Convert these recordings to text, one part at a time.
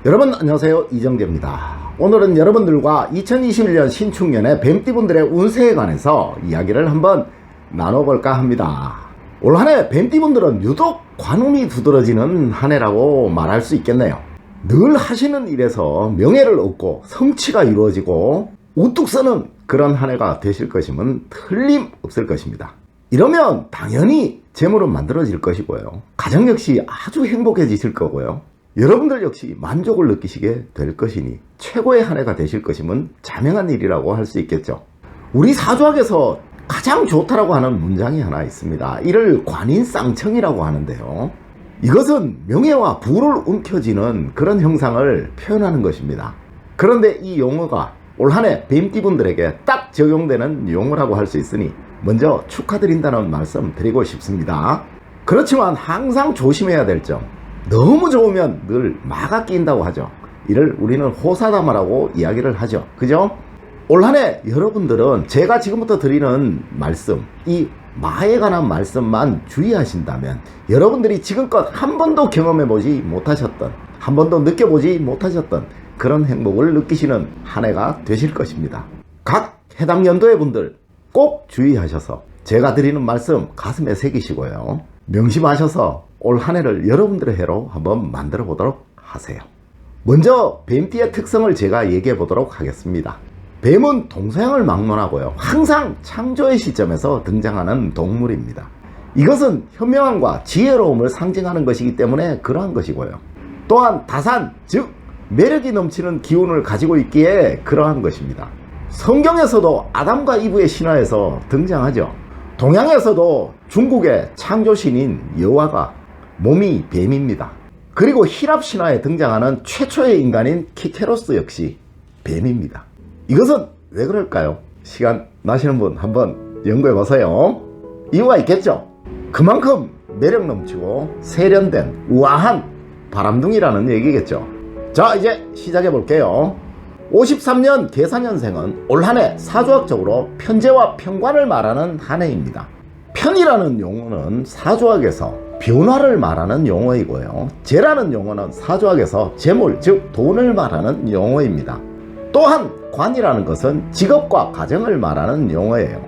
여러분 안녕하세요, 이정재입니다. 오늘은 여러분들과 2021년 신축년의 뱀띠분들의 운세에 관해서 이야기를 한번 나눠볼까 합니다. 올 한해 뱀띠분들은 유독 관운이 두드러지는 한 해라고 말할 수 있겠네요. 늘 하시는 일에서 명예를 얻고 성취가 이루어지고 우뚝 서는 그런 한 해가 되실 것임은 틀림없을 것입니다. 이러면 당연히 재물은 만들어질 것이고요, 가정 역시 아주 행복해지실 거고요, 여러분들 역시 만족을 느끼시게 될 것이니 최고의 한 해가 되실 것임은 자명한 일이라고 할 수 있겠죠. 우리 사주학에서 가장 좋다라고 하는 문장이 하나 있습니다. 이를 관인쌍청이라고 하는데요, 이것은 명예와 부를 움켜쥐는 그런 형상을 표현하는 것입니다. 그런데 이 용어가 올 한해 뱀띠분들에게 딱 적용되는 용어라고 할 수 있으니 먼저 축하드린다는 말씀 드리고 싶습니다. 그렇지만 항상 조심해야 될 점, 너무 좋으면 늘 마가 끼인다고 하죠. 이를 우리는 호사다마라고 이야기를 하죠. 그죠? 올 한해 여러분들은 제가 지금부터 드리는 말씀, 이 마에 관한 말씀만 주의하신다면 여러분들이 지금껏 한 번도 경험해보지 못하셨던, 한 번도 느껴보지 못하셨던 그런 행복을 느끼시는 한 해가 되실 것입니다. 각 해당 연도의 분들 꼭 주의하셔서 제가 드리는 말씀 가슴에 새기시고요, 명심하셔서 올 한 해를 여러분들의 해로 한번 만들어 보도록 하세요. 먼저 뱀띠의 특성을 제가 얘기해 보도록 하겠습니다. 뱀은 동서양을 막론하고요, 항상 창조의 시점에서 등장하는 동물입니다. 이것은 현명함과 지혜로움을 상징하는 것이기 때문에 그러한 것이고요, 또한 다산, 즉 매력이 넘치는 기운을 가지고 있기에 그러한 것입니다. 성경에서도 아담과 이브의 신화에서 등장하죠. 동양에서도 중국의 창조신인 여호와가 몸이 뱀입니다. 그리고 히랍 신화에 등장하는 최초의 인간인 키케로스 역시 뱀입니다. 이것은 왜 그럴까요? 시간 나시는 분 한번 연구해 보세요. 이유가 있겠죠. 그만큼 매력 넘치고 세련된 우아한 바람둥이라는 얘기겠죠. 자, 이제 시작해 볼게요. 53년 계사년생은 올 한해 사주학적으로 편재와 편관을 말하는 한 해입니다. 편이라는 용어는 사주학에서 변화를 말하는 용어이고요, 재라는 용어는 사주학에서 재물, 즉 돈을 말하는 용어입니다. 또한 관이라는 것은 직업과 가정을 말하는 용어예요.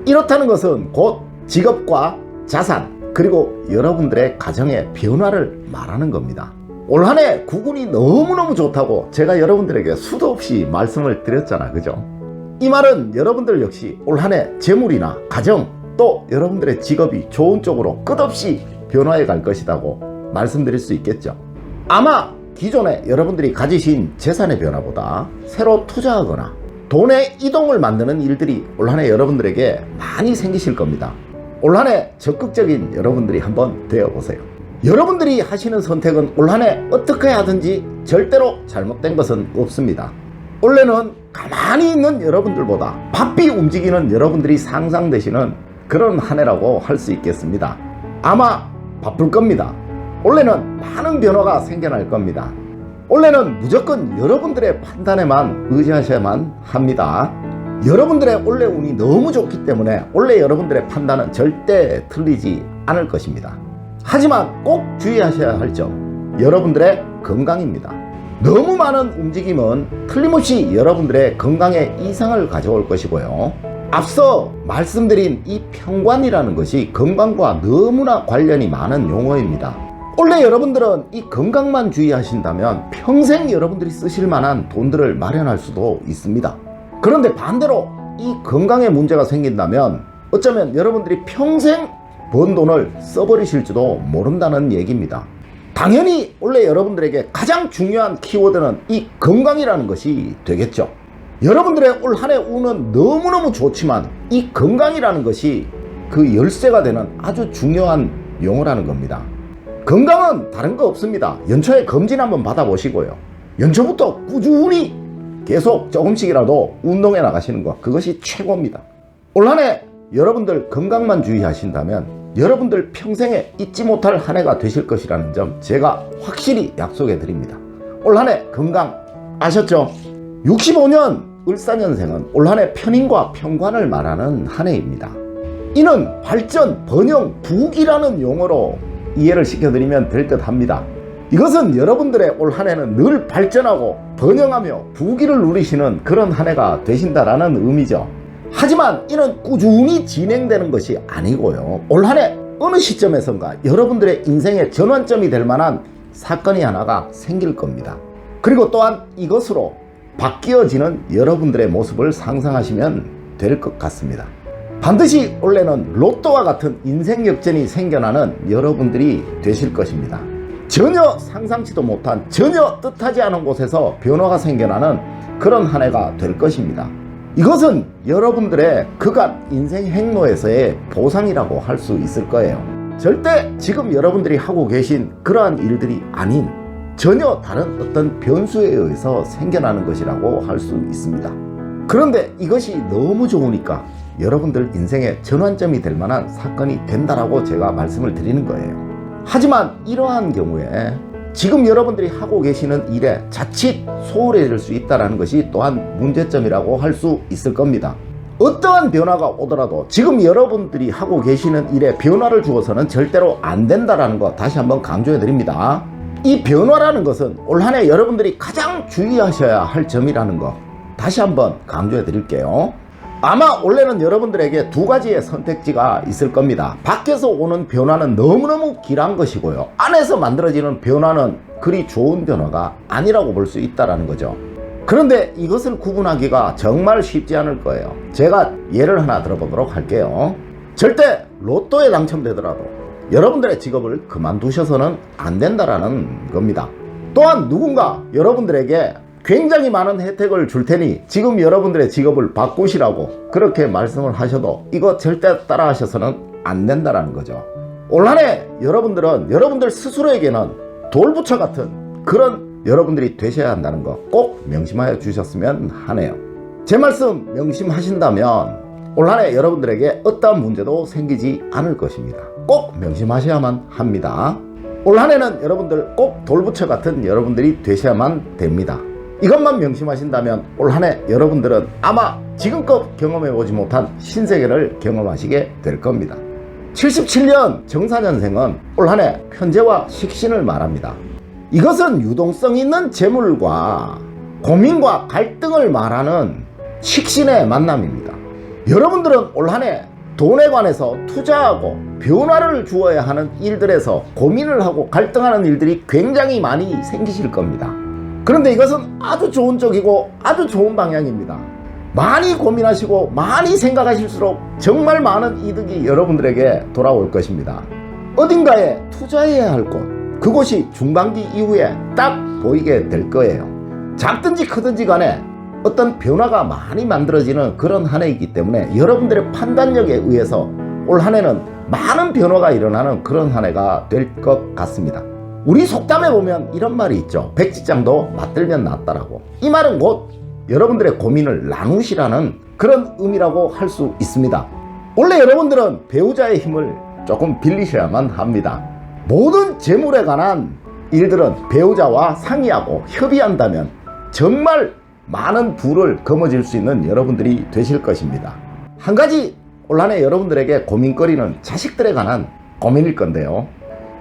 이렇다는 것은 곧 직업과 자산, 그리고 여러분들의 가정의 변화를 말하는 겁니다. 올 한해 구군이 너무너무 좋다고 제가 여러분들에게 수도 없이 말씀을 드렸잖아, 그죠? 이 말은 여러분들 역시 올 한해 재물이나 가정, 또 여러분들의 직업이 좋은 쪽으로 끝없이 변화해 갈 것이라고 말씀드릴 수 있겠죠. 아마 기존에 여러분들이 가지신 재산의 변화보다 새로 투자하거나 돈의 이동을 만드는 일들이 올 한해 여러분들에게 많이 생기실 겁니다. 올 한해 적극적인 여러분들이 한번 되어보세요. 여러분들이 하시는 선택은 올 한해 어떻게 하든지 절대로 잘못된 것은 없습니다. 원래는 가만히 있는 여러분들보다 바삐 움직이는 여러분들이 상상되시는 그런 한 해라고 할 수 있겠습니다. 아마 바쁠 겁니다. 원래는 많은 변화가 생겨날 겁니다. 원래는 무조건 여러분들의 판단에만 의지하셔야만 합니다. 여러분들의 원래 운이 너무 좋기 때문에 원래 여러분들의 판단은 절대 틀리지 않을 것입니다. 하지만 꼭 주의하셔야 할 점, 여러분들의 건강입니다. 너무 많은 움직임은 틀림없이 여러분들의 건강에 이상을 가져올 것이고요, 앞서 말씀드린 이 편관이라는 것이 건강과 너무나 관련이 많은 용어입니다. 원래 여러분들은 이 건강만 주의하신다면 평생 여러분들이 쓰실 만한 돈들을 마련할 수도 있습니다. 그런데 반대로 이 건강에 문제가 생긴다면 어쩌면 여러분들이 평생 번 돈을 써버리실지도 모른다는 얘기입니다. 당연히 원래 여러분들에게 가장 중요한 키워드는 이 건강이라는 것이 되겠죠. 여러분들의 올 한해 운은 너무너무 좋지만 이 건강이라는 것이 그 열쇠가 되는 아주 중요한 용어라는 겁니다. 건강은 다른 거 없습니다. 연초에 검진 한번 받아보시고요, 연초부터 꾸준히 계속 조금씩이라도 운동해 나가시는 것, 그것이 최고입니다. 올 한해 여러분들 건강만 주의하신다면 여러분들 평생에 잊지 못할 한 해가 되실 것이라는 점 제가 확실히 약속해 드립니다. 올 한해 건강 아셨죠? 65년 을사년생은 올 한해 편인과 편관을 말하는 한 해입니다. 이는 발전, 번영, 부귀라는 용어로 이해를 시켜드리면 될 듯 합니다. 이것은 여러분들의 올 한 해는 늘 발전하고 번영하며 부귀를 누리시는 그런 한 해가 되신다라는 의미죠. 하지만 이는 꾸준히 진행되는 것이 아니고요. 올 한 해 어느 시점에선가 여러분들의 인생의 전환점이 될 만한 사건이 하나가 생길 겁니다. 그리고 또한 이것으로 바뀌어지는 여러분들의 모습을 상상하시면 될 것 같습니다. 반드시 올해는 로또와 같은 인생 역전이 생겨나는 여러분들이 되실 것입니다. 전혀 상상치도 못한, 전혀 뜻하지 않은 곳에서 변화가 생겨나는 그런 한 해가 될 것입니다. 이것은 여러분들의 그간 인생 행로에서의 보상이라고 할 수 있을 거예요. 절대 지금 여러분들이 하고 계신 그러한 일들이 아닌 전혀 다른 어떤 변수에 의해서 생겨나는 것이라고 할 수 있습니다. 그런데 이것이 너무 좋으니까 여러분들 인생의 전환점이 될 만한 사건이 된다라고 제가 말씀을 드리는 거예요. 하지만 이러한 경우에 지금 여러분들이 하고 계시는 일에 자칫 소홀해질 수 있다는 것이 또한 문제점이라고 할 수 있을 겁니다. 어떠한 변화가 오더라도 지금 여러분들이 하고 계시는 일에 변화를 주어서는 절대로 안 된다는 거 다시 한번 강조해 드립니다. 이 변화라는 것은 올 한 해 여러분들이 가장 주의하셔야 할 점이라는 거 다시 한번 강조해 드릴게요. 아마 올해는 여러분들에게 두 가지의 선택지가 있을 겁니다. 밖에서 오는 변화는 너무너무 길한 것이고요. 안에서 만들어지는 변화는 그리 좋은 변화가 아니라고 볼 수 있다는 거죠. 그런데 이것을 구분하기가 정말 쉽지 않을 거예요. 제가 예를 하나 들어보도록 할게요. 절대 로또에 당첨되더라도 여러분들의 직업을 그만두셔서는 안 된다는 겁니다. 또한 누군가 여러분들에게 굉장히 많은 혜택을 줄 테니 지금 여러분들의 직업을 바꾸시라고 그렇게 말씀을 하셔도 이거 절대 따라 하셔서는 안 된다는 거죠. 올 한 해 여러분들은 여러분들 스스로에게는 돌부처 같은 그런 여러분들이 되셔야 한다는 거 꼭 명심하여 주셨으면 하네요. 제 말씀 명심하신다면 올 한 해 여러분들에게 어떠한 문제도 생기지 않을 것입니다. 꼭 명심하셔야만 합니다. 올 한 해는 여러분들 꼭 돌부처 같은 여러분들이 되셔야만 됩니다. 이것만 명심하신다면 올 한 해 여러분들은 아마 지금껏 경험해보지 못한 신세계를 경험하시게 될 겁니다. 77년 정사년생은 올 한 해 편재와 식신을 말합니다. 이것은 유동성 있는 재물과 고민과 갈등을 말하는 식신의 만남입니다. 여러분들은 올 한 해 돈에 관해서 투자하고 변화를 주어야 하는 일들에서 고민을 하고 갈등하는 일들이 굉장히 많이 생기실 겁니다. 그런데 이것은 아주 좋은 쪽이고 아주 좋은 방향입니다. 많이 고민하시고 많이 생각하실수록 정말 많은 이득이 여러분들에게 돌아올 것입니다. 어딘가에 투자해야 할 곳, 그곳이 중반기 이후에 딱 보이게 될 거예요. 작든지 크든지 간에 어떤 변화가 많이 만들어지는 그런 한 해이기 때문에 여러분들의 판단력에 의해서 올 한 해는 많은 변화가 일어나는 그런 한 해가 될 것 같습니다. 우리 속담에 보면 이런 말이 있죠. 백지장도 맞들면 낫다라고. 이 말은 곧 여러분들의 고민을 나누시라는 그런 의미라고 할 수 있습니다. 원래 여러분들은 배우자의 힘을 조금 빌리셔야만 합니다. 모든 재물에 관한 일들은 배우자와 상의하고 협의한다면 정말 많은 부를 거머쥘 수 있는 여러분들이 되실 것입니다. 한 가지 올 한 해 여러분들에게 고민거리는 자식들에 관한 고민일 건데요.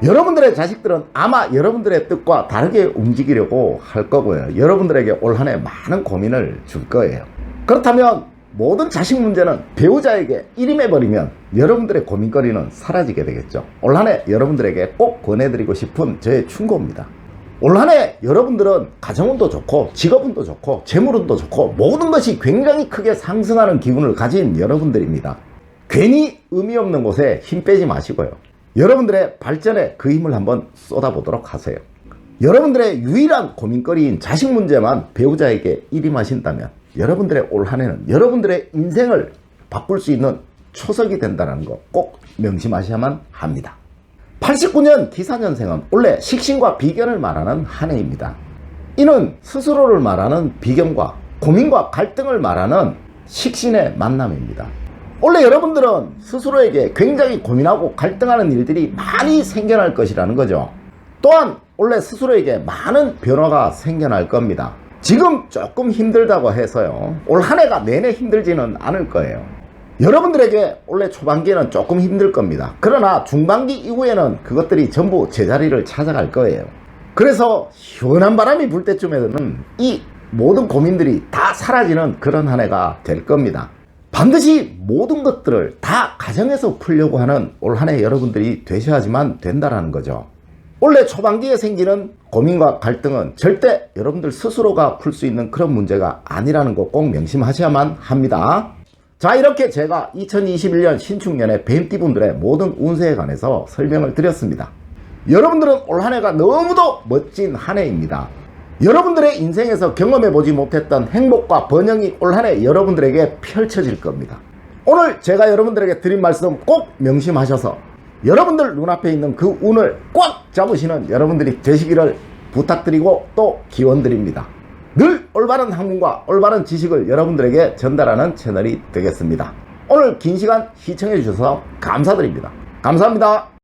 여러분들의 자식들은 아마 여러분들의 뜻과 다르게 움직이려고 할 거고요. 여러분들에게 올 한 해 많은 고민을 줄 거예요. 그렇다면 모든 자식 문제는 배우자에게 일임해버리면 여러분들의 고민거리는 사라지게 되겠죠. 올 한 해 여러분들에게 꼭 권해드리고 싶은 저의 충고입니다. 올 한 해 여러분들은 가정운도 좋고 직업운도 좋고 재물운도 좋고 모든 것이 굉장히 크게 상승하는 기운을 가진 여러분들입니다. 괜히 의미 없는 곳에 힘 빼지 마시고요. 여러분들의 발전에 그 힘을 한번 쏟아보도록 하세요. 여러분들의 유일한 고민거리인 자식 문제만 배우자에게 일임하신다면 여러분들의 올 한 해는 여러분들의 인생을 바꿀 수 있는 초석이 된다는 거 꼭 명심하셔야만 합니다. 89년 기사년생은 원래 식신과 비견을 말하는 한 해입니다. 이는 스스로를 말하는 비견과 고민과 갈등을 말하는 식신의 만남입니다. 원래 여러분들은 스스로에게 굉장히 고민하고 갈등하는 일들이 많이 생겨날 것이라는 거죠. 또한 원래 스스로에게 많은 변화가 생겨날 겁니다. 지금 조금 힘들다고 해서요 올 한 해가 내내 힘들지는 않을 거예요. 여러분들에게 원래 초반기에는 조금 힘들 겁니다. 그러나 중반기 이후에는 그것들이 전부 제자리를 찾아갈 거예요. 그래서 시원한 바람이 불 때쯤에는 이 모든 고민들이 다 사라지는 그런 한 해가 될 겁니다. 반드시 모든 것들을 다 가정에서 풀려고 하는 올 한 해 여러분들이 되셔야지만 된다는 거죠. 원래 초반기에 생기는 고민과 갈등은 절대 여러분들 스스로가 풀 수 있는 그런 문제가 아니라는 거 꼭 명심하셔야만 합니다. 자, 이렇게 제가 2021년 신축년의 뱀띠분들의 모든 운세에 관해서 설명을 드렸습니다. 여러분들은 올 한 해가 너무도 멋진 한 해입니다. 여러분들의 인생에서 경험해보지 못했던 행복과 번영이 올 한 해 여러분들에게 펼쳐질 겁니다. 오늘 제가 여러분들에게 드린 말씀 꼭 명심하셔서 여러분들 눈앞에 있는 그 운을 꽉 잡으시는 여러분들이 되시기를 부탁드리고 또 기원드립니다. 늘 올바른 학문과 올바른 지식을 여러분들에게 전달하는 채널이 되겠습니다. 오늘 긴 시간 시청해 주셔서 감사드립니다. 감사합니다.